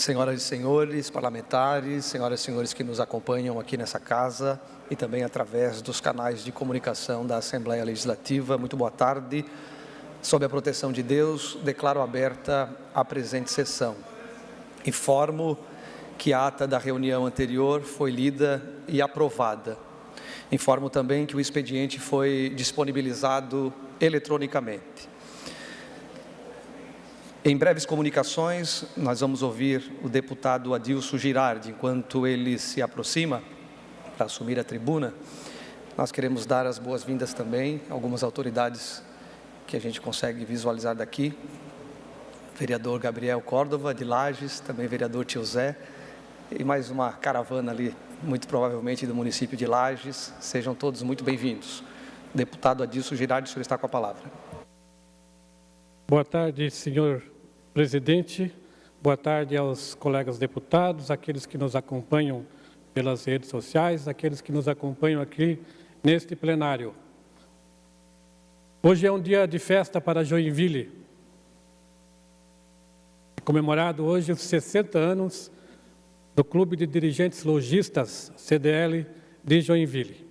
Senhoras e senhores parlamentares, senhoras e senhores que nos acompanham aqui nessa casa e também através dos canais de comunicação da Assembleia Legislativa, muito boa tarde. Sob a proteção de Deus, declaro aberta a presente sessão. Informo que a ata da reunião anterior foi lida e aprovada. Informo também que o expediente foi disponibilizado eletronicamente. Em breves comunicações, nós vamos ouvir o deputado Adilson Girardi. Enquanto ele se aproxima para assumir a tribuna, nós queremos dar as boas-vindas também a algumas autoridades que a gente consegue visualizar daqui. Vereador Gabriel Córdova, de Lages, também vereador Tio Zé, e mais uma caravana ali, muito provavelmente do município de Lages. Sejam todos muito bem-vindos. Deputado Adilson Girardi, o senhor está com a palavra. Boa tarde, senhor presidente. Boa tarde aos colegas deputados, aqueles que nos acompanham pelas redes sociais, aqueles que nos acompanham aqui neste plenário. Hoje é um dia de festa para Joinville. É comemorado hoje os 60 anos do Clube de Dirigentes Lojistas, CDL, de Joinville.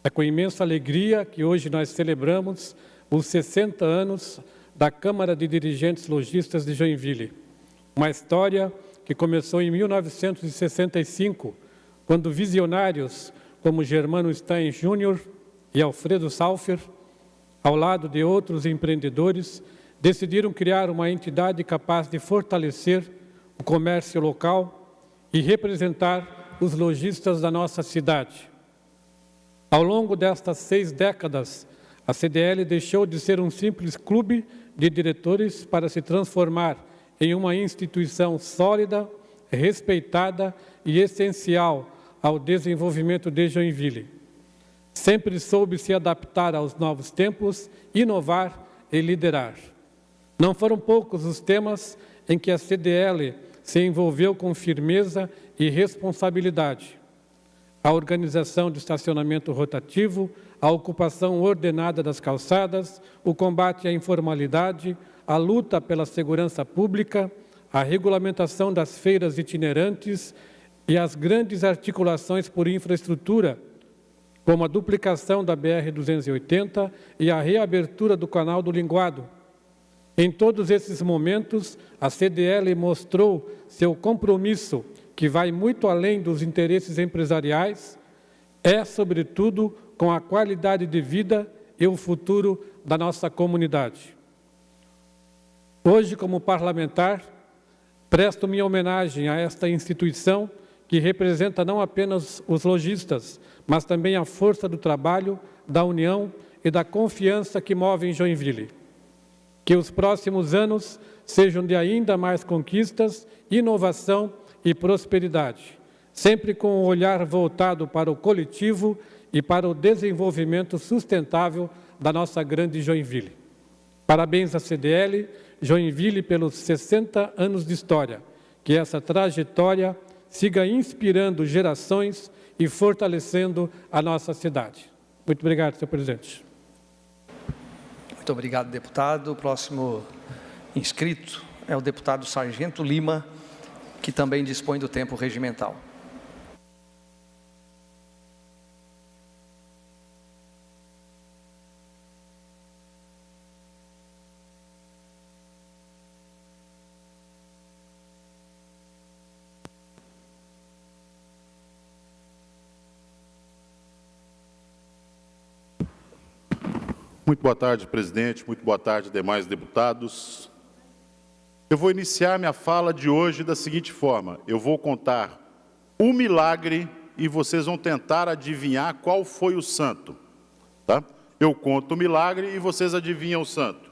É com imensa alegria que hoje nós celebramos os 60 anos da Câmara de Dirigentes Lojistas de Joinville. Uma história que começou em 1965, quando visionários como Germano Stein Júnior e Alfredo Saufer, ao lado de outros empreendedores, decidiram criar uma entidade capaz de fortalecer o comércio local e representar os lojistas da nossa cidade. Ao longo destas 6 décadas, a CDL deixou de ser um simples clube de diretores para se transformar em uma instituição sólida, respeitada e essencial ao desenvolvimento de Joinville. Sempre soube se adaptar aos novos tempos, inovar e liderar. Não foram poucos os temas em que a CDL se envolveu com firmeza e responsabilidade. A organização de estacionamento rotativo, a ocupação ordenada das calçadas, o combate à informalidade, a luta pela segurança pública, a regulamentação das feiras itinerantes e as grandes articulações por infraestrutura, como a duplicação da BR-280 e a reabertura do Canal do Linguado. Em todos esses momentos, a CDL mostrou seu compromisso, que vai muito além dos interesses empresariais, sobretudo, com a qualidade de vida e o futuro da nossa comunidade. Hoje, como parlamentar, presto minha homenagem a esta instituição que representa não apenas os lojistas, mas também a força do trabalho, da união e da confiança que movem Joinville. Que os próximos anos sejam de ainda mais conquistas, inovação e prosperidade, sempre com o olhar voltado para o coletivo e para o desenvolvimento sustentável da nossa grande Joinville. Parabéns à CDL, Joinville, pelos 60 anos de história. Que essa trajetória siga inspirando gerações e fortalecendo a nossa cidade. Muito obrigado, senhor presidente. Muito obrigado, deputado. O próximo inscrito é o deputado Sargento Lima, que também dispõe do tempo regimental. Muito boa tarde, presidente. Muito boa tarde, demais deputados. Eu vou iniciar minha fala de hoje da seguinte forma. Eu vou contar um milagre e vocês vão tentar adivinhar qual foi o santo. Tá? Eu conto o milagre e vocês adivinham o santo.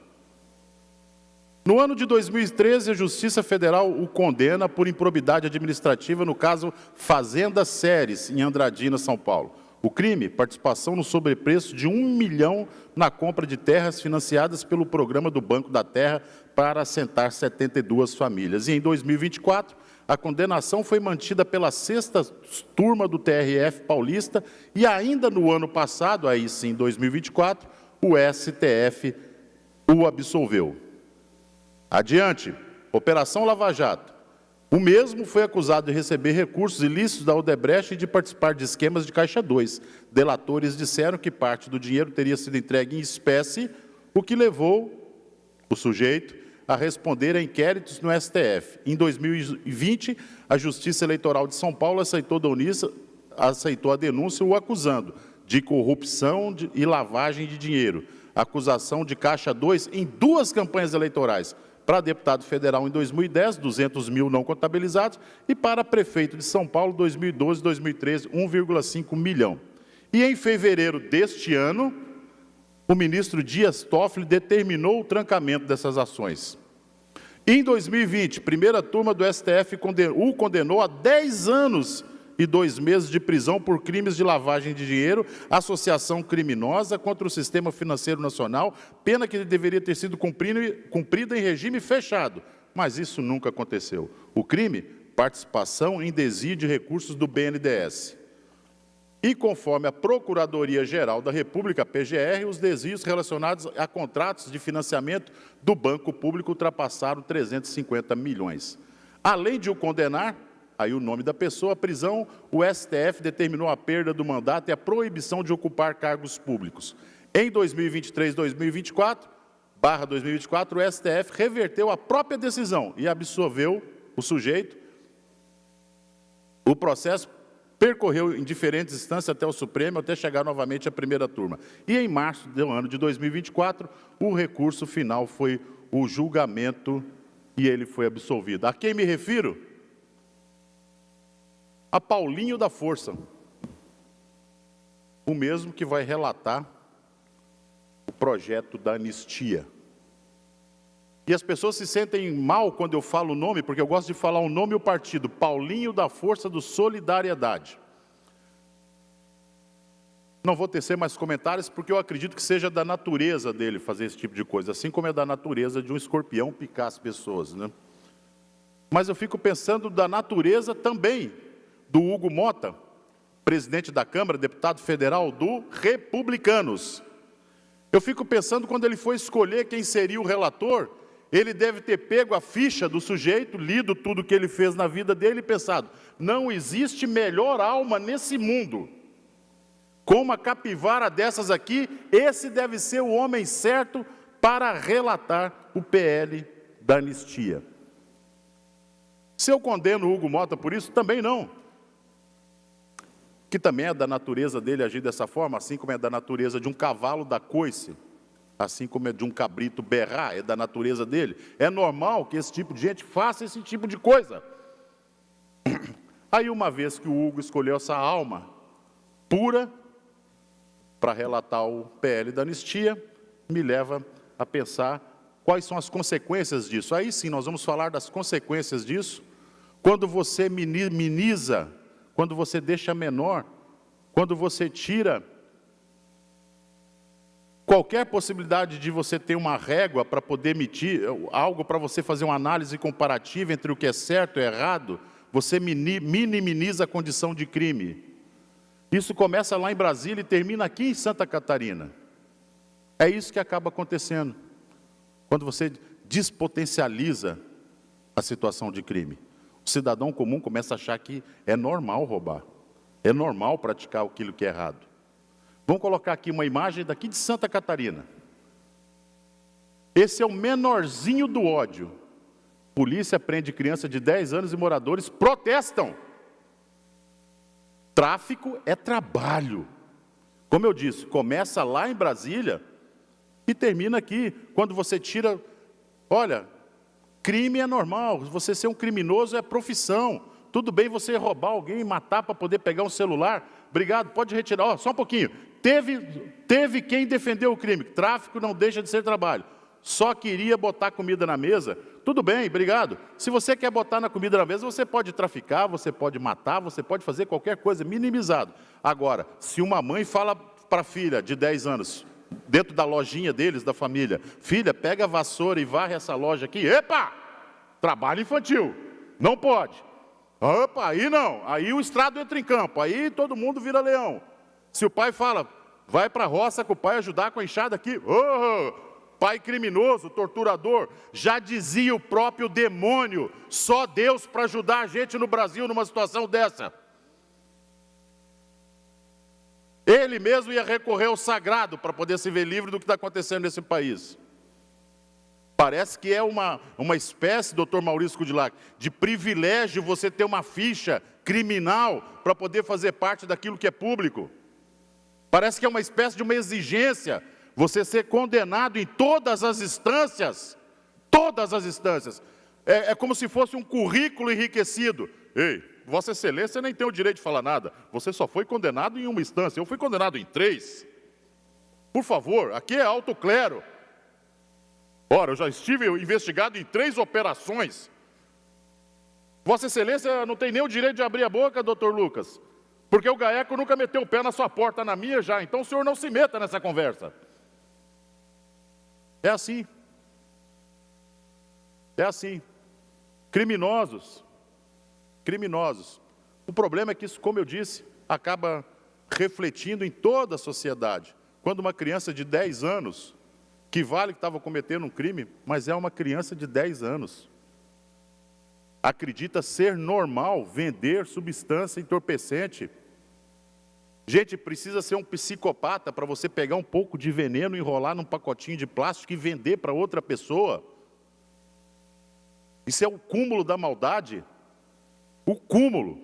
No ano de 2013, a Justiça Federal o condena por improbidade administrativa no caso Fazenda Ceres, em Andradina, São Paulo. O crime, participação no sobrepreço de 1 milhão na compra de terras financiadas pelo programa do Banco da Terra para assentar 72 famílias. E em 2024, a condenação foi mantida pela 6ª turma do TRF paulista e ainda no ano passado, aí sim, 2024, o STF o absolveu. Adiante, Operação Lava Jato. O mesmo foi acusado de receber recursos ilícitos da Odebrecht e de participar de esquemas de Caixa 2. Delatores disseram que parte do dinheiro teria sido entregue em espécie, o que levou o sujeito a responder a inquéritos no STF. Em 2020, a Justiça Eleitoral de São Paulo aceitou a denúncia o acusando de corrupção e lavagem de dinheiro. Acusação de Caixa 2 em 2 campanhas eleitorais. Para deputado federal em 2010, 200 mil não contabilizados, e para prefeito de São Paulo, 2012 e 2013, 1,5 milhão. E em fevereiro deste ano, o ministro Dias Toffoli determinou o trancamento dessas ações. Em 2020, primeira turma do STF o condenou a 10 anos e 2 meses de prisão por crimes de lavagem de dinheiro, associação criminosa contra o sistema financeiro nacional, pena que deveria ter sido cumprida em regime fechado, mas isso nunca aconteceu. O crime, participação em desvio de recursos do BNDES. E conforme a Procuradoria-Geral da República, a PGR, os desvios relacionados a contratos de financiamento do Banco Público ultrapassaram 350 milhões. Além de o condenar, aí o nome da pessoa, a prisão, o STF determinou a perda do mandato e a proibição de ocupar cargos públicos. Em 2023-2024, o STF reverteu a própria decisão e absolveu o sujeito. O processo percorreu em diferentes instâncias até o Supremo, até chegar novamente à primeira turma. E em março do ano de 2024, o recurso final foi o julgamento e ele foi absolvido. A quem me refiro? A Paulinho da Força, o mesmo que vai relatar o projeto da anistia. E as pessoas se sentem mal quando eu falo o nome, porque eu gosto de falar o nome e o partido, Paulinho da Força do Solidariedade. Não vou tecer mais comentários, porque eu acredito que seja da natureza dele fazer esse tipo de coisa, assim como é da natureza de um escorpião picar as pessoas, né? Mas eu fico pensando da natureza também do Hugo Mota, presidente da Câmara, deputado federal do Republicanos. Eu fico pensando, quando ele foi escolher quem seria o relator, ele deve ter pego a ficha do sujeito, lido tudo que ele fez na vida dele e pensado, não existe melhor alma nesse mundo. Com uma capivara dessas aqui, esse deve ser o homem certo para relatar o PL da anistia. Se eu condeno o Hugo Mota por isso, também não. Que também é da natureza dele agir dessa forma, assim como é da natureza de um cavalo dar coice, assim como é de um cabrito berrar, é da natureza dele. É normal que esse tipo de gente faça esse tipo de coisa. Aí, uma vez que o Hugo escolheu essa alma pura para relatar o PL da anistia, me leva a pensar quais são as consequências disso. Aí sim, nós vamos falar das consequências disso, quando você minimiza, quando você deixa menor, quando você tira qualquer possibilidade de você ter uma régua para poder medir, algo para você fazer uma análise comparativa entre o que é certo e errado, você minimiza a condição de crime. Isso começa lá em Brasília e termina aqui em Santa Catarina. É isso que acaba acontecendo, quando você despotencializa a situação de crime. O cidadão comum começa a achar que é normal roubar, é normal praticar aquilo que é errado. Vamos colocar aqui uma imagem daqui de Santa Catarina. Esse é o menorzinho do ódio. Polícia prende criança de 10 anos e moradores protestam. Tráfico é trabalho. Como eu disse, começa lá em Brasília e termina aqui. Quando você tira, olha, crime é normal, você ser um criminoso é profissão. Tudo bem você roubar alguém e matar para poder pegar um celular. Obrigado, pode retirar. Ó, só um pouquinho. Teve quem defendeu o crime. Tráfico não deixa de ser trabalho. Só queria botar comida na mesa. Tudo bem, obrigado. Se você quer botar na comida na mesa, você pode traficar, você pode matar, você pode fazer qualquer coisa, minimizado. Agora, se uma mãe fala para a filha de 10 anos, dentro da lojinha deles, da família, filha, pega a vassoura e varre essa loja aqui. Epa! Trabalho infantil. Não pode. Opa, aí não. Aí o estrado entra em campo. Aí todo mundo vira leão. Se o pai fala, vai para a roça com o pai ajudar com a enxada aqui. pai criminoso, torturador. Já dizia o próprio demônio, só Deus para ajudar a gente no Brasil numa situação dessa. Ele mesmo ia recorrer ao sagrado para poder se ver livre do que está acontecendo nesse país. Parece que é uma espécie, doutor Maurício Kudilac, de privilégio você ter uma ficha criminal para poder fazer parte daquilo que é público. Parece que é uma espécie de uma exigência você ser condenado em todas as instâncias. Todas as instâncias. É como se fosse um currículo enriquecido. Ei, Vossa Excelência nem tem o direito de falar nada. Você só foi condenado em uma instância. Eu fui condenado em 3. Por favor, aqui é alto clero. Ora, eu já estive investigado em 3 operações. Vossa Excelência não tem nem o direito de abrir a boca, doutor Lucas, porque o GAECO nunca meteu o pé na sua porta, na minha já. Então o senhor não se meta nessa conversa. É assim. É assim. Criminosos. Criminosos. O problema é que isso, como eu disse, acaba refletindo em toda a sociedade. Quando uma criança de 10 anos, que vale que estava cometendo um crime, mas é uma criança de 10 anos, acredita ser normal vender substância entorpecente. Gente, precisa ser um psicopata para você pegar um pouco de veneno, enrolar num pacotinho de plástico e vender para outra pessoa. Isso é o cúmulo da maldade. O cúmulo.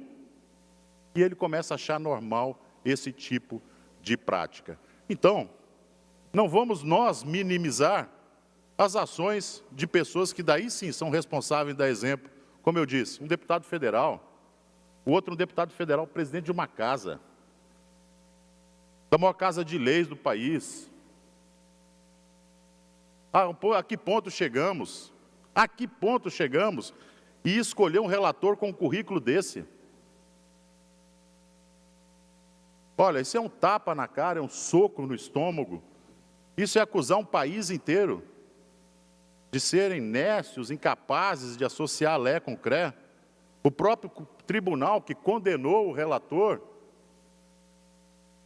E ele começa a achar normal esse tipo de prática. Então, não vamos nós minimizar as ações de pessoas que daí sim são responsáveis, dar exemplo. Como eu disse, um deputado federal, o outro um deputado federal, presidente de uma casa, da maior casa de leis do país. A que ponto chegamos? A que ponto chegamos? E escolher um relator com um currículo desse? Olha, isso é um tapa na cara, é um soco no estômago. Isso é acusar um país inteiro de serem nécios, incapazes de associar Lé com Cré. O próprio tribunal que condenou o relator,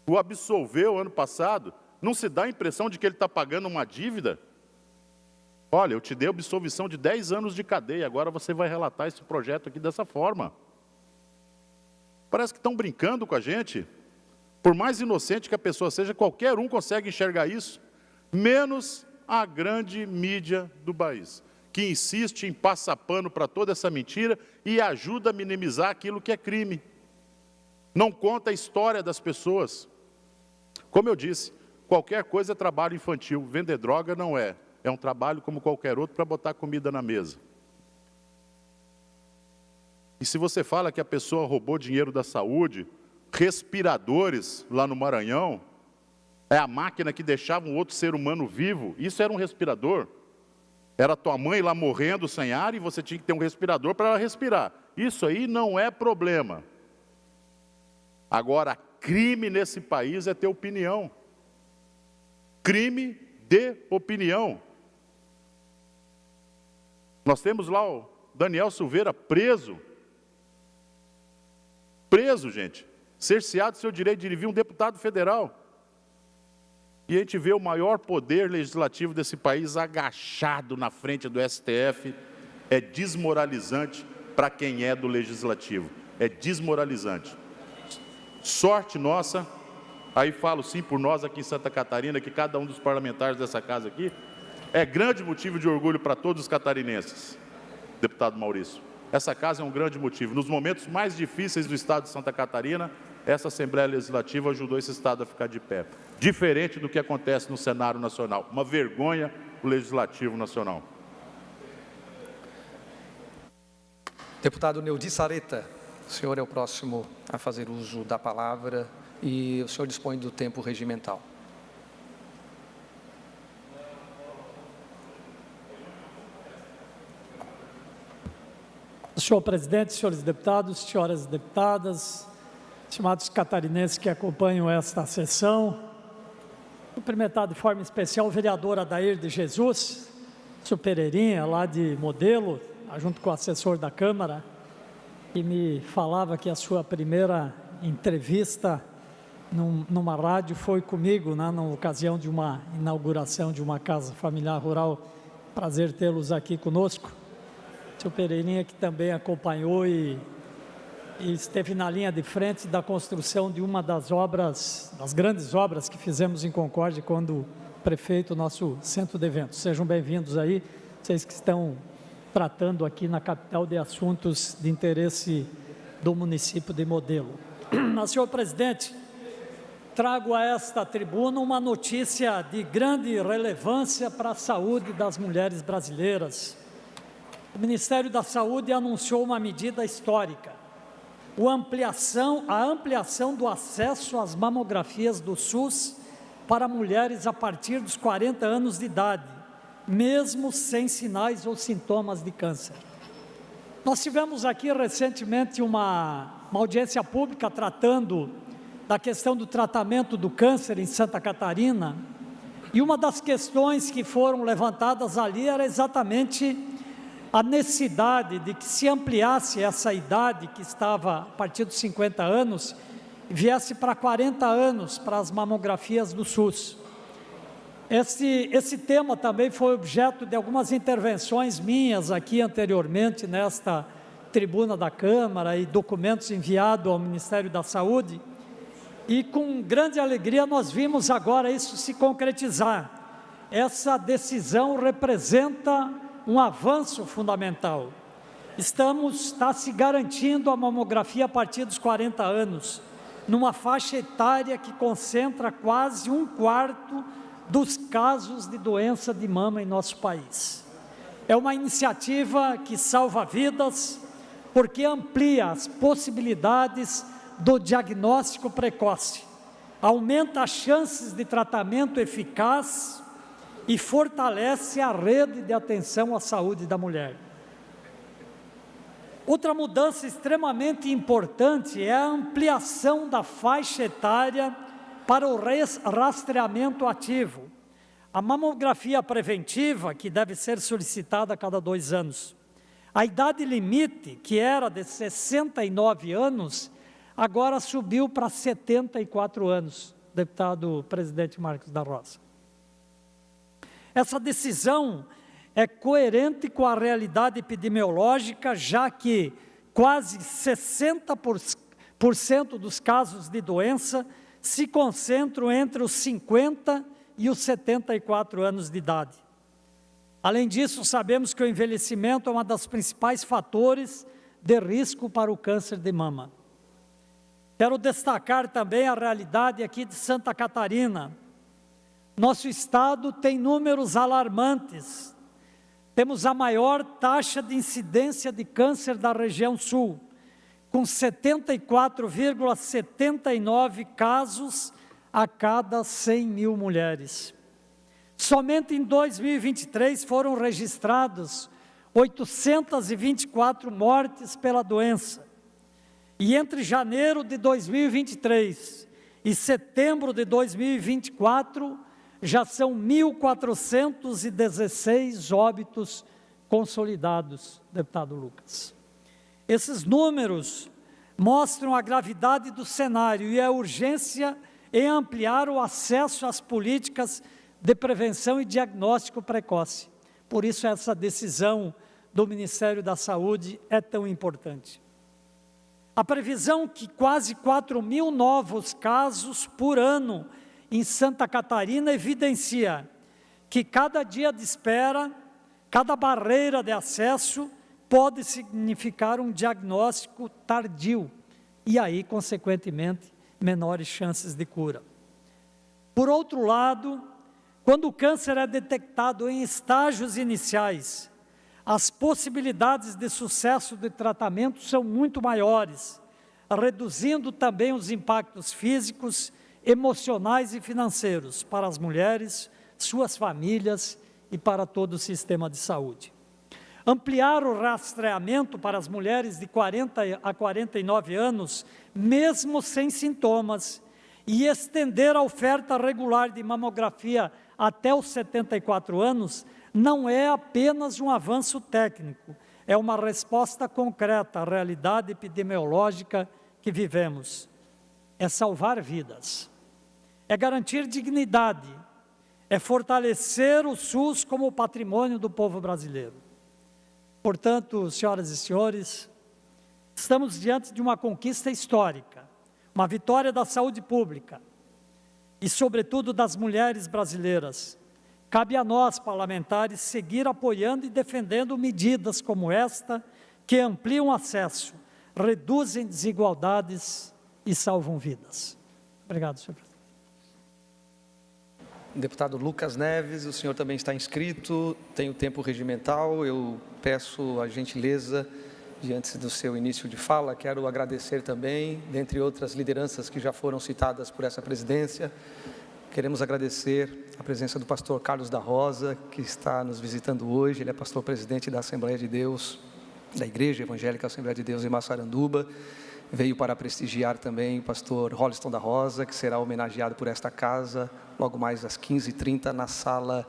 o absolveu ano passado, não se dá a impressão de que ele está pagando uma dívida? Olha, eu te dei absolvição de 10 anos de cadeia, agora você vai relatar esse projeto aqui dessa forma. Parece que estão brincando com a gente. Por mais inocente que a pessoa seja, qualquer um consegue enxergar isso, menos a grande mídia do país, que insiste em passar pano para toda essa mentira e ajuda a minimizar aquilo que é crime. Não conta a história das pessoas. Como eu disse, qualquer coisa é trabalho infantil, vender droga não é. É um trabalho como qualquer outro para botar comida na mesa. E se você fala que a pessoa roubou dinheiro da saúde, respiradores lá no Maranhão, é a máquina que deixava um outro ser humano vivo, isso era um respirador. Era tua mãe lá morrendo sem ar e você tinha que ter um respirador para ela respirar. Isso aí não é problema. Agora, crime nesse país é ter opinião. Crime de opinião. Nós temos lá o Daniel Silveira preso. Preso, gente. Cerceado do seu direito de ir vir um deputado federal. E a gente vê o maior poder legislativo desse país agachado na frente do STF. É desmoralizante para quem é do legislativo. É desmoralizante. Sorte nossa, aí falo sim por nós aqui em Santa Catarina, que cada um dos parlamentares dessa casa aqui é grande motivo de orgulho para todos os catarinenses, deputado Maurício. Essa casa é um grande motivo. Nos momentos mais difíceis do estado de Santa Catarina, essa Assembleia Legislativa ajudou esse estado a ficar de pé. Diferente do que acontece no cenário nacional. Uma vergonha o Legislativo Nacional. Deputado Neudi Sareta, o senhor é o próximo a fazer uso da palavra e o senhor dispõe do tempo regimental. Senhor presidente, senhores deputados, senhoras deputadas, estimados catarinenses que acompanham esta sessão, cumprimentar de forma especial o vereador Adair de Jesus, senhor Pereirinha, lá de Modelo, junto com o assessor da Câmara, que me falava que a sua primeira entrevista numa rádio, foi comigo, né, na ocasião de uma inauguração de uma casa familiar rural. Prazer tê-los aqui conosco. O senhor Pereirinha, que também acompanhou e esteve na linha de frente da construção de uma das obras, das grandes obras que fizemos em Concórdia, quando prefeito, nosso centro de eventos. Sejam bem-vindos aí, vocês que estão tratando aqui na capital de assuntos de interesse do município de Modelo. Mas, senhor presidente, trago a esta tribuna uma notícia de grande relevância para a saúde das mulheres brasileiras. O Ministério da Saúde anunciou uma medida histórica, a ampliação do acesso às mamografias do SUS para mulheres a partir dos 40 anos de idade, mesmo sem sinais ou sintomas de câncer. Nós tivemos aqui recentemente uma audiência pública tratando da questão do tratamento do câncer em Santa Catarina, e uma das questões que foram levantadas ali era exatamente a necessidade de que se ampliasse essa idade que estava a partir dos 50 anos, e viesse para 40 anos para as mamografias do SUS. Esse tema também foi objeto de algumas intervenções minhas aqui anteriormente nesta tribuna da Câmara e documentos enviados ao Ministério da Saúde, e com grande alegria nós vimos agora isso se concretizar. Essa decisão representa um avanço fundamental. Está se garantindo a mamografia a partir dos 40 anos, numa faixa etária que concentra quase 1/4 dos casos de doença de mama em nosso país. É uma iniciativa que salva vidas, porque amplia as possibilidades do diagnóstico precoce, aumenta as chances de tratamento eficaz e fortalece a rede de atenção à saúde da mulher. Outra mudança extremamente importante é a ampliação da faixa etária para o rastreamento ativo. A mamografia preventiva, que deve ser solicitada a cada 2 anos. A idade limite, que era de 69 anos, agora subiu para 74 anos, deputado presidente Marcos da Roça. Essa decisão é coerente com a realidade epidemiológica, já que quase 60% dos casos de doença se concentram entre os 50 e os 74 anos de idade. Além disso, sabemos que o envelhecimento é um dos principais fatores de risco para o câncer de mama. Quero destacar também a realidade aqui de Santa Catarina. Nosso estado tem números alarmantes. Temos a maior taxa de incidência de câncer da região sul, com 74,79 casos a cada 100 mil mulheres. Somente em 2023 foram registrados 824 mortes pela doença. E entre janeiro de 2023 e setembro de 2024, já são 1.416 óbitos consolidados, deputado Lucas. Esses números mostram a gravidade do cenário e a urgência em ampliar o acesso às políticas de prevenção e diagnóstico precoce. Por isso essa decisão do Ministério da Saúde é tão importante. A previsão que quase 4.000 novos casos por ano em Santa Catarina evidencia que cada dia de espera, cada barreira de acesso pode significar um diagnóstico tardio e aí, consequentemente, menores chances de cura. Por outro lado, quando o câncer é detectado em estágios iniciais, as possibilidades de sucesso de tratamento são muito maiores, reduzindo também os impactos físicos, emocionais e financeiros para as mulheres, suas famílias e para todo o sistema de saúde. Ampliar o rastreamento para as mulheres de 40 a 49 anos, mesmo sem sintomas, e estender a oferta regular de mamografia até os 74 anos, não é apenas um avanço técnico, é uma resposta concreta à realidade epidemiológica que vivemos. é salvar vidas, é garantir dignidade, é fortalecer o SUS como patrimônio do povo brasileiro. Portanto, senhoras e senhores, estamos diante de uma conquista histórica, uma vitória da saúde pública e, sobretudo, das mulheres brasileiras. Cabe a nós, parlamentares, seguir apoiando e defendendo medidas como esta, que ampliam acesso, reduzem desigualdades e salvam vidas. Obrigado, senhor presidente. Deputado Lucas Neves, o senhor também está inscrito, tem o tempo regimental. Eu peço a gentileza, diante do seu início de fala, quero agradecer também, dentre outras lideranças que já foram citadas por essa presidência, queremos agradecer a presença do pastor Carlos da Rosa, que está nos visitando hoje. Ele é pastor presidente da Assembleia de Deus, da Igreja Evangélica Assembleia de Deus em Massaranduba. Veio para prestigiar também o pastor Rolliston da Rosa, que será homenageado por esta casa, logo mais às 15h30, na sala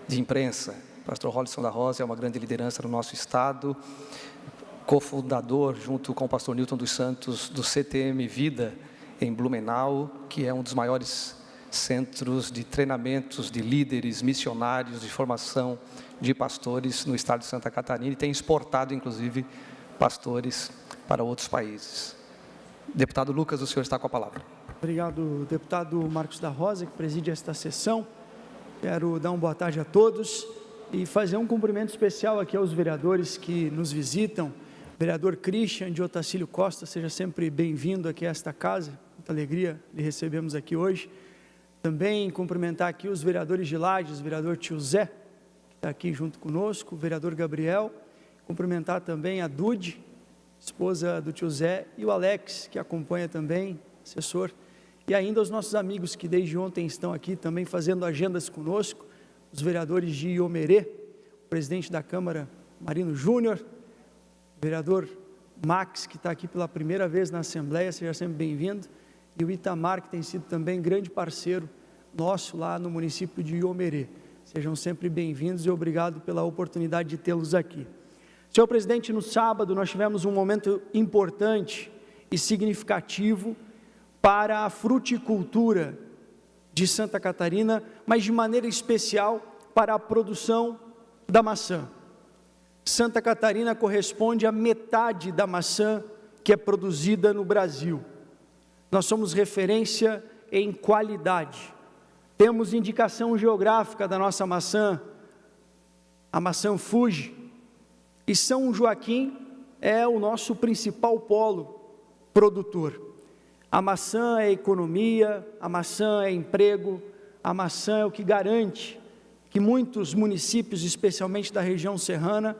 de imprensa. O pastor Rolliston da Rosa é uma grande liderança no nosso estado, cofundador, junto com o pastor Newton dos Santos, do CTM Vida, em Blumenau, que é um dos maiores centros de treinamentos de líderes, missionários, de formação de pastores no estado de Santa Catarina, e tem exportado, inclusive, pastores para outros países. Deputado Lucas, o senhor está com a palavra. Obrigado, deputado Marcos da Rosa, que preside esta sessão. Quero dar uma boa tarde a todos e fazer um cumprimento especial aqui aos vereadores que nos visitam. Vereador Christian de Otacílio Costa, seja sempre bem-vindo aqui a esta casa. Muita alegria lhe recebemos aqui hoje. Também cumprimentar aqui os vereadores de Lages, o vereador Tio Zé, que está aqui junto conosco, o vereador Gabriel. Cumprimentar também a Dude, esposa do Tio Zé, e o Alex, que acompanha também, assessor. E ainda os nossos amigos que desde ontem estão aqui também fazendo agendas conosco, os vereadores de Iomerê, o presidente da Câmara, Marino Júnior, o vereador Max, que está aqui pela primeira vez na Assembleia, seja sempre bem-vindo, e o Itamar, que tem sido também grande parceiro nosso lá no município de Iomerê. Sejam sempre bem-vindos e obrigado pela oportunidade de tê-los aqui. Senhor presidente, no sábado nós tivemos um momento importante e significativo para a fruticultura de Santa Catarina, mas de maneira especial para a produção da maçã. Santa Catarina corresponde à metade da maçã que é produzida no Brasil. Nós somos referência em qualidade. Temos indicação geográfica da nossa maçã, a maçã Fuji, e São Joaquim é o nosso principal polo produtor. A maçã é economia, a maçã é emprego, a maçã é o que garante que muitos municípios, especialmente da região serrana,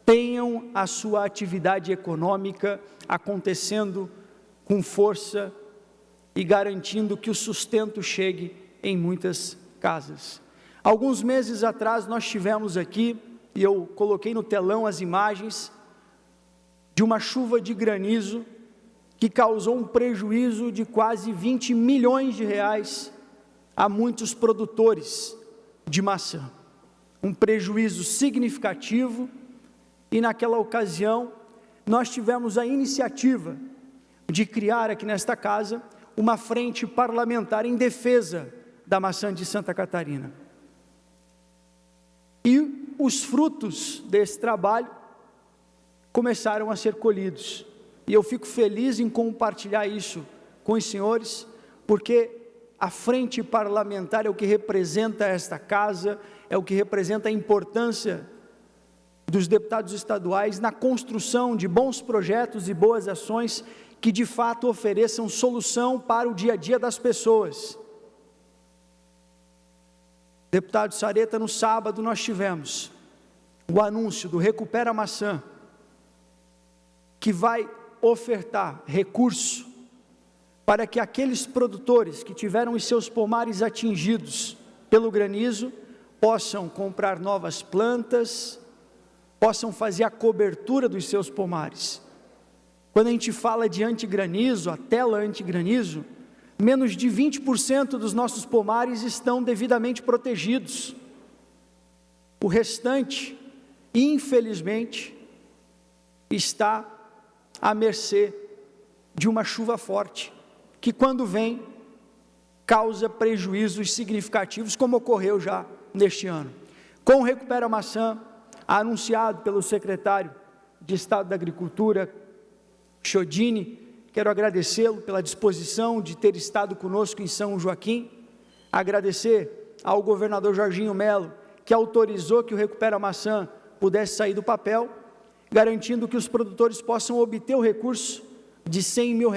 tenham a sua atividade econômica acontecendo com força e garantindo que o sustento chegue em muitas casas. Alguns meses atrás nós tivemos aqui, e eu coloquei no telão as imagens de uma chuva de granizo que causou um prejuízo de quase 20 milhões de reais a muitos produtores de maçã. Um prejuízo significativo, e naquela ocasião nós tivemos a iniciativa de criar aqui nesta casa uma frente parlamentar em defesa da maçã de Santa Catarina. E os frutos desse trabalho começaram a ser colhidos. E eu fico feliz em compartilhar isso com os senhores, porque a frente parlamentar é o que representa esta casa, é o que representa a importância dos deputados estaduais na construção de bons projetos e boas ações que de fato ofereçam solução para o dia a dia das pessoas. Deputado Sareta, no sábado nós tivemos o anúncio do Recupera Maçã, que vai ofertar recurso para que aqueles produtores que tiveram os seus pomares atingidos pelo granizo possam comprar novas plantas, possam fazer a cobertura dos seus pomares. Quando a gente fala de antigranizo, a tela antigranizo, menos de 20% dos nossos pomares estão devidamente protegidos. O restante, infelizmente, está à mercê de uma chuva forte que quando vem, causa prejuízos significativos, como ocorreu já neste ano. Com o Recupera Maçã, anunciado pelo secretário de Estado da Agricultura, Chiodini, quero agradecê-lo pela disposição de ter estado conosco em São Joaquim, agradecer ao governador Jorginho Melo, que autorizou que o Recupera Maçã pudesse sair do papel, garantindo que os produtores possam obter o recurso de R$100 mil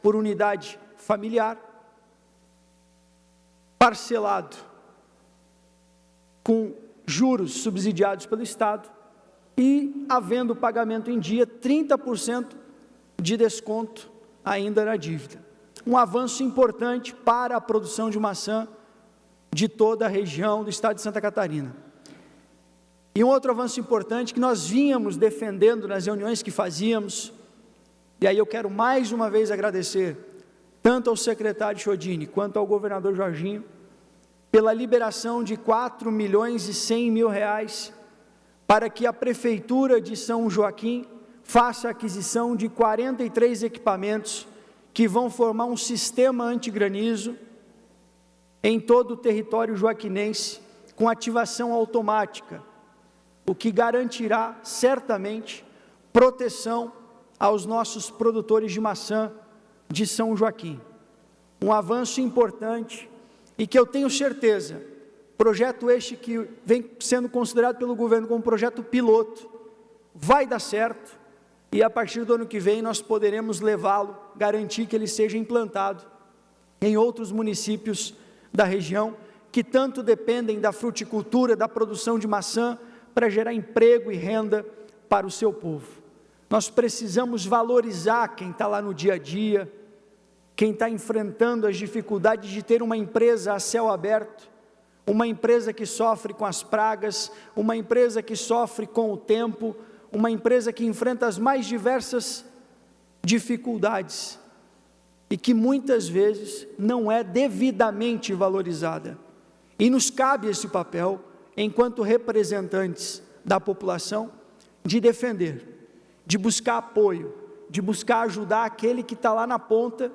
por unidade familiar, parcelado com juros subsidiados pelo Estado e, havendo pagamento em dia, 30% de desconto ainda na dívida. Um avanço importante para a produção de maçã de toda a região do estado de Santa Catarina. E um outro avanço importante que nós vínhamos defendendo nas reuniões que fazíamos, e aí eu quero mais uma vez agradecer tanto ao secretário Chiodini quanto ao governador Jorginho, pela liberação de R$4.100.000 para que a Prefeitura de São Joaquim faça a aquisição de 43 equipamentos que vão formar um sistema antigranizo em todo o território joaquinense, com ativação automática, o que garantirá certamente proteção aos nossos produtores de maçã de São Joaquim. Um avanço importante e que eu tenho certeza, projeto este que vem sendo considerado pelo governo como projeto piloto, vai dar certo e a partir do ano que vem nós poderemos levá-lo, garantir que ele seja implantado em outros municípios da região, que tanto dependem da fruticultura, da produção de maçã, para gerar emprego e renda para o seu povo. Nós precisamos valorizar quem está lá no dia a dia, quem está enfrentando as dificuldades de ter uma empresa a céu aberto, uma empresa que sofre com as pragas, uma empresa que sofre com o tempo, uma empresa que enfrenta as mais diversas dificuldades e que muitas vezes não é devidamente valorizada. E nos cabe esse papel, enquanto representantes da população, de defender, de buscar apoio, de buscar ajudar aquele que está lá na ponta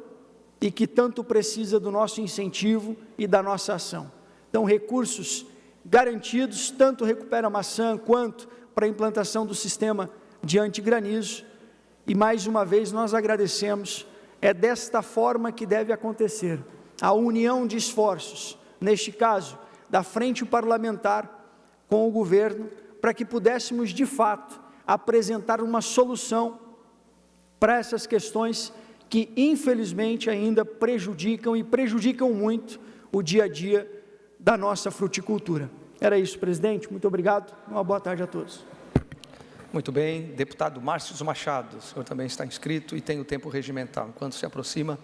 e que tanto precisa do nosso incentivo e da nossa ação. Então, recursos garantidos, tanto Recupera Maçã quanto para a implantação do sistema de antigranizo. E mais uma vez nós agradecemos, é desta forma que deve acontecer, a união de esforços, neste caso, da frente parlamentar com o governo, para que pudéssemos de fato apresentar uma solução para essas questões que infelizmente ainda prejudicam e prejudicam muito o dia a dia da nossa fruticultura. Era isso, presidente, muito obrigado, uma boa tarde a todos. Muito bem, deputado Márcio Machado, o senhor também está inscrito e tem o tempo regimental. Enquanto se aproxima,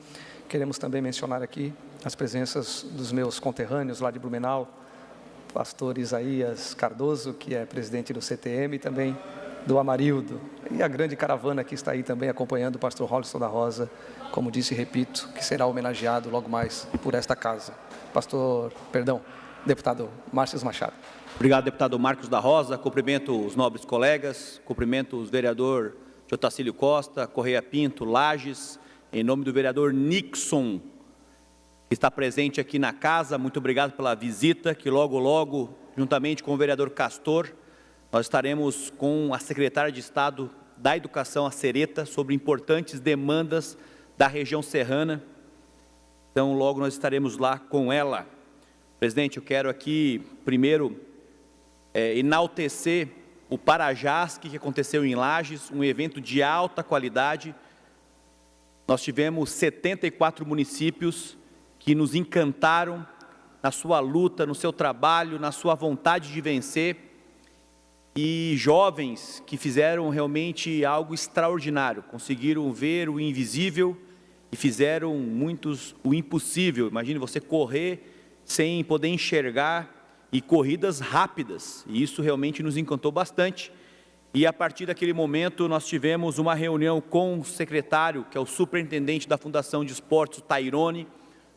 queremos também mencionar aqui as presenças dos meus conterrâneos lá de Blumenau, pastor Isaías Cardoso, que é presidente do CTM, e também do Amarildo, e a grande caravana que está aí também acompanhando o pastor Rolson da Rosa, como disse e repito, que será homenageado logo mais por esta casa. Deputado Márcio Machado. Obrigado, deputado Marcos da Rosa, cumprimento os nobres colegas, cumprimento os vereador Jotacílio Costa, Correia Pinto, Lages, em nome do vereador Nixon, que está presente aqui na casa, muito obrigado pela visita, que logo, juntamente com o vereador Castor, nós estaremos com a secretária de Estado da Educação, a Sereta, sobre importantes demandas da região serrana, então logo nós estaremos lá com ela. Presidente, eu quero aqui, primeiro, enaltecer o Parajasc, que aconteceu em Lages, um evento de alta qualidade. Nós tivemos 74 municípios que nos encantaram na sua luta, no seu trabalho, na sua vontade de vencer, e jovens que fizeram realmente algo extraordinário, conseguiram ver o invisível e fizeram muitos o impossível. Imagine você correr sem poder enxergar, e corridas rápidas, e isso realmente nos encantou bastante. E a partir daquele momento nós tivemos uma reunião com o secretário, que é o superintendente da Fundação de Esportes, o Tairone,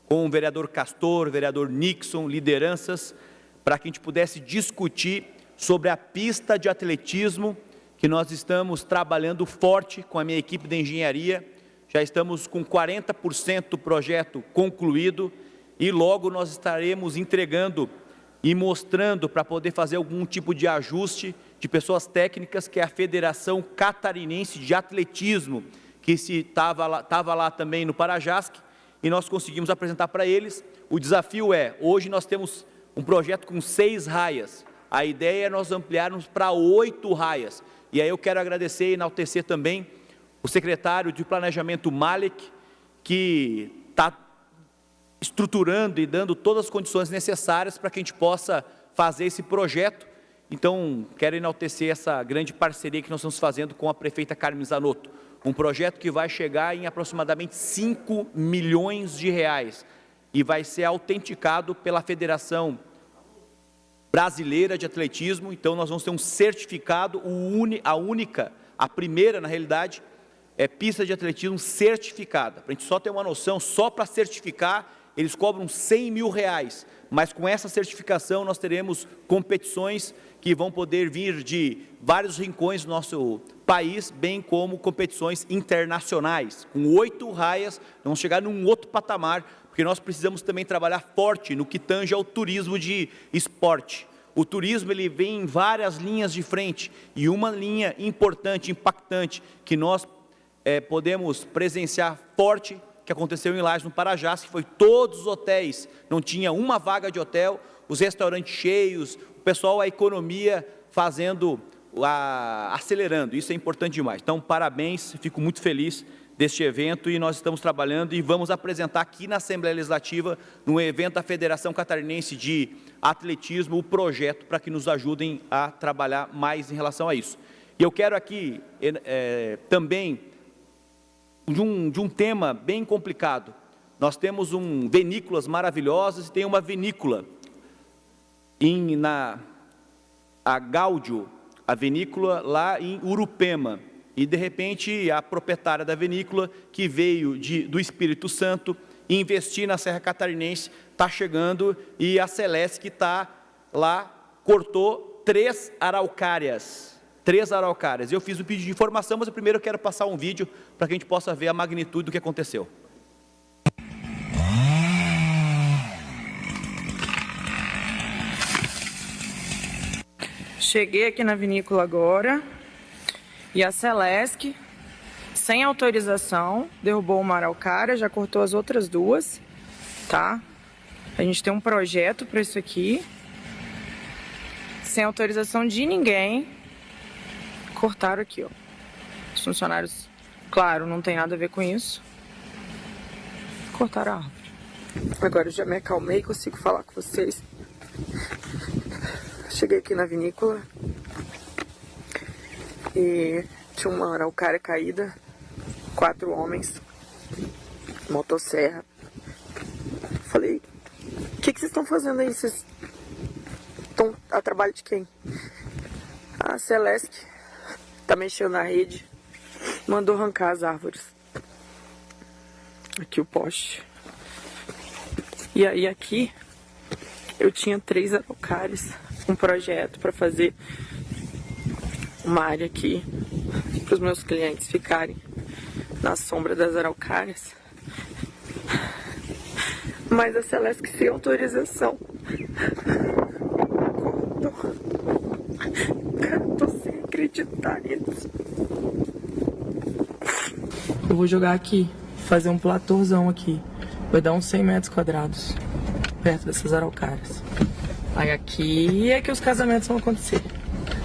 com o vereador Castor, o vereador Nixon, lideranças, para que a gente pudesse discutir sobre a pista de atletismo, que nós estamos trabalhando forte com a minha equipe de engenharia, já estamos com 40% do projeto concluído e logo nós estaremos entregando e mostrando para poder fazer algum tipo de ajuste de pessoas técnicas, que é a Federação Catarinense de Atletismo, que estava lá também no Parajasc, e nós conseguimos apresentar para eles. O desafio é, hoje nós temos um projeto com 6 raias, a ideia é nós ampliarmos para 8 raias, e aí eu quero agradecer e enaltecer também o secretário de Planejamento Malek, que está estruturando e dando todas as condições necessárias para que a gente possa fazer esse projeto. Então, quero enaltecer essa grande parceria que nós estamos fazendo com a prefeita Carmen Zanotto, um projeto que vai chegar em aproximadamente 5 milhões de reais e vai ser autenticado pela Federação Brasileira de Atletismo. Então, nós vamos ter um certificado, a primeira, na realidade, pista de atletismo certificada. Para a gente só ter uma noção, só para certificar, eles cobram 100 mil reais, mas com essa certificação nós teremos competições que vão poder vir de vários rincões do nosso país, bem como competições internacionais. Com 8 raias, vamos chegar num outro patamar, porque nós precisamos também trabalhar forte no que tange ao turismo de esporte. O turismo ele vem em várias linhas de frente, e uma linha importante, impactante, que nós podemos presenciar forte, que aconteceu em Lages, no Parajás, que foi todos os hotéis, não tinha uma vaga de hotel, os restaurantes cheios, o pessoal, a economia fazendo, acelerando, isso é importante demais. Então, parabéns, fico muito feliz deste evento e nós estamos trabalhando e vamos apresentar aqui na Assembleia Legislativa, no evento da Federação Catarinense de Atletismo, o projeto para que nos ajudem a trabalhar mais em relação a isso. E eu quero aqui também de um tema bem complicado. Nós temos vinícolas maravilhosas e tem uma vinícola a Gáudio, a vinícola lá em Urupema, e de repente a proprietária da vinícola, que veio do Espírito Santo, investir na Serra Catarinense, está chegando, e a Celeste, que está lá, cortou 3 araucárias. 3 araucárias. Eu fiz um pedido de informação, mas primeiro eu quero passar um vídeo para que a gente possa ver a magnitude do que aconteceu. Cheguei aqui na vinícola agora e a Celesc, sem autorização, derrubou uma araucária, já cortou as outras 2, tá? A gente tem um projeto para isso aqui, sem autorização de ninguém. Cortaram aqui, ó. Os funcionários, claro, não tem nada a ver com isso. Cortaram a árvore. Agora eu já me acalmei e consigo falar com vocês. Cheguei aqui na vinícola e tinha uma araucária caída, 4 homens, motosserra. Falei, o que vocês estão fazendo aí? Vocês estão a trabalho de quem? A Celeste tá mexendo na rede, mandou arrancar as árvores. Aqui o poste. E aí aqui eu tinha 3 araucárias, um projeto para fazer uma área aqui para os meus clientes ficarem na sombra das araucárias. Mas a Celeste, sem autorização, cortou. Cara, tô sem acreditar nisso. Eu vou jogar aqui, fazer um platôzão aqui. Vai dar uns 100 metros quadrados, perto dessas araucárias. Aí aqui é que os casamentos vão acontecer,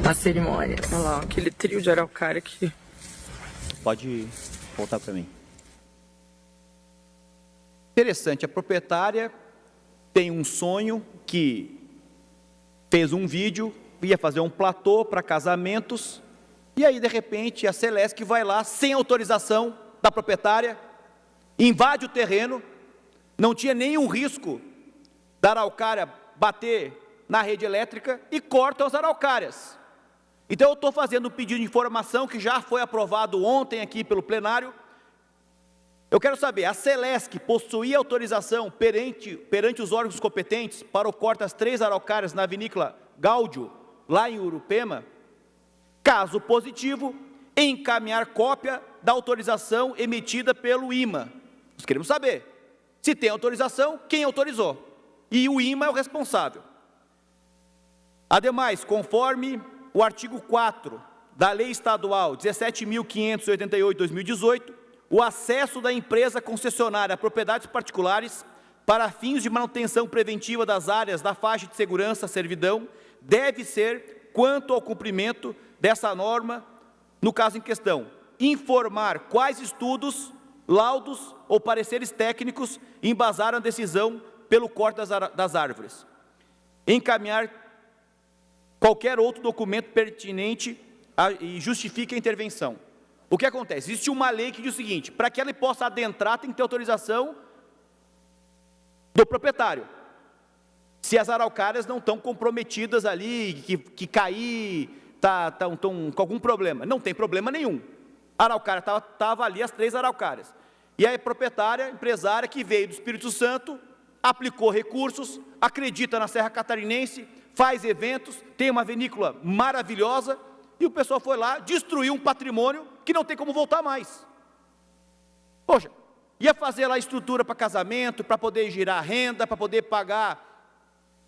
as cerimônias. Olha lá, aquele trio de araucária aqui. Pode voltar para mim. Interessante, a proprietária tem um sonho que fez um vídeo, ia fazer um platô para casamentos, e aí de repente a Celeste vai lá, sem autorização da proprietária, invade o terreno, não tinha nenhum risco da araucária bater na rede elétrica e corta as araucárias. Então eu estou fazendo um pedido de informação que já foi aprovado ontem aqui pelo plenário. Eu quero saber, a Celesc possuía autorização perante os órgãos competentes para o corte das 3 araucárias na vinícola Gáudio, lá em Urupema? Caso positivo, encaminhar cópia da autorização emitida pelo IMA. Nós queremos saber se tem autorização, quem autorizou. E o IMA é o responsável. Ademais, conforme o artigo 4 da Lei Estadual 17.588/2018, o acesso da empresa concessionária a propriedades particulares para fins de manutenção preventiva das áreas da faixa de segurança servidão deve ser, quanto ao cumprimento dessa norma, no caso em questão, informar quais estudos, laudos ou pareceres técnicos embasaram a decisão pelo corte das árvores. Encaminhar qualquer outro documento pertinente e justifique a intervenção. O que acontece? Existe uma lei que diz o seguinte: para que ela possa adentrar, tem que ter autorização do proprietário. Se as araucárias não estão comprometidas ali, que cair, estão com algum problema. Não tem problema nenhum. A araucária estava ali, as 3 araucárias. E a proprietária, empresária, que veio do Espírito Santo, aplicou recursos, acredita na Serra Catarinense, faz eventos, tem uma vinícola maravilhosa, e o pessoal foi lá, destruiu um patrimônio que não tem como voltar mais. Poxa, ia fazer lá estrutura para casamento, para poder girar renda, para poder pagar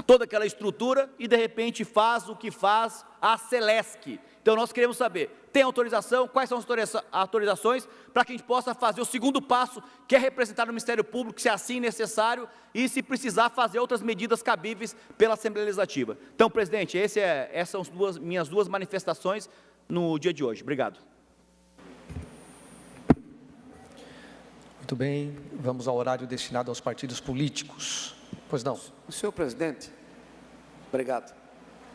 toda aquela estrutura, e de repente faz o que faz a Celesc. Então nós queremos saber, tem autorização, quais são as autorizações, para que a gente possa fazer o segundo passo, que é representar no Ministério Público, se assim necessário, e se precisar fazer outras medidas cabíveis pela Assembleia Legislativa. Então, presidente, essas são minhas duas manifestações no dia de hoje. Obrigado. Muito bem, vamos ao horário destinado aos partidos políticos. Pois não. Senhor presidente, obrigado.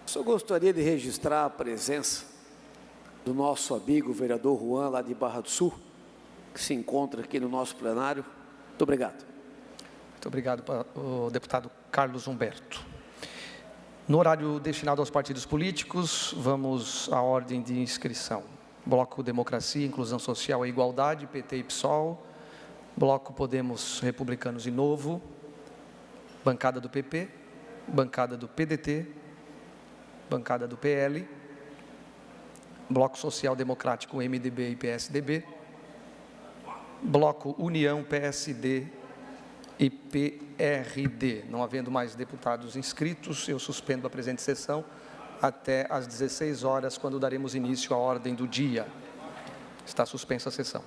O senhor gostaria de registrar a presença do nosso amigo vereador Juan, lá de Barra do Sul, que se encontra aqui no nosso plenário. Muito obrigado. Muito obrigado, o deputado Carlos Humberto. No horário destinado aos partidos políticos, vamos à ordem de inscrição. Bloco Democracia, Inclusão Social e Igualdade, PT e PSOL. Bloco Podemos, Republicanos e Novo. Bancada do PP. Bancada do PDT. Bancada do PL. Bloco Social Democrático, MDB e PSDB. Bloco União, PSD e PRD. Não havendo mais deputados inscritos, eu suspendo a presente sessão até às 16 horas, quando daremos início à ordem do dia. Está suspensa a sessão.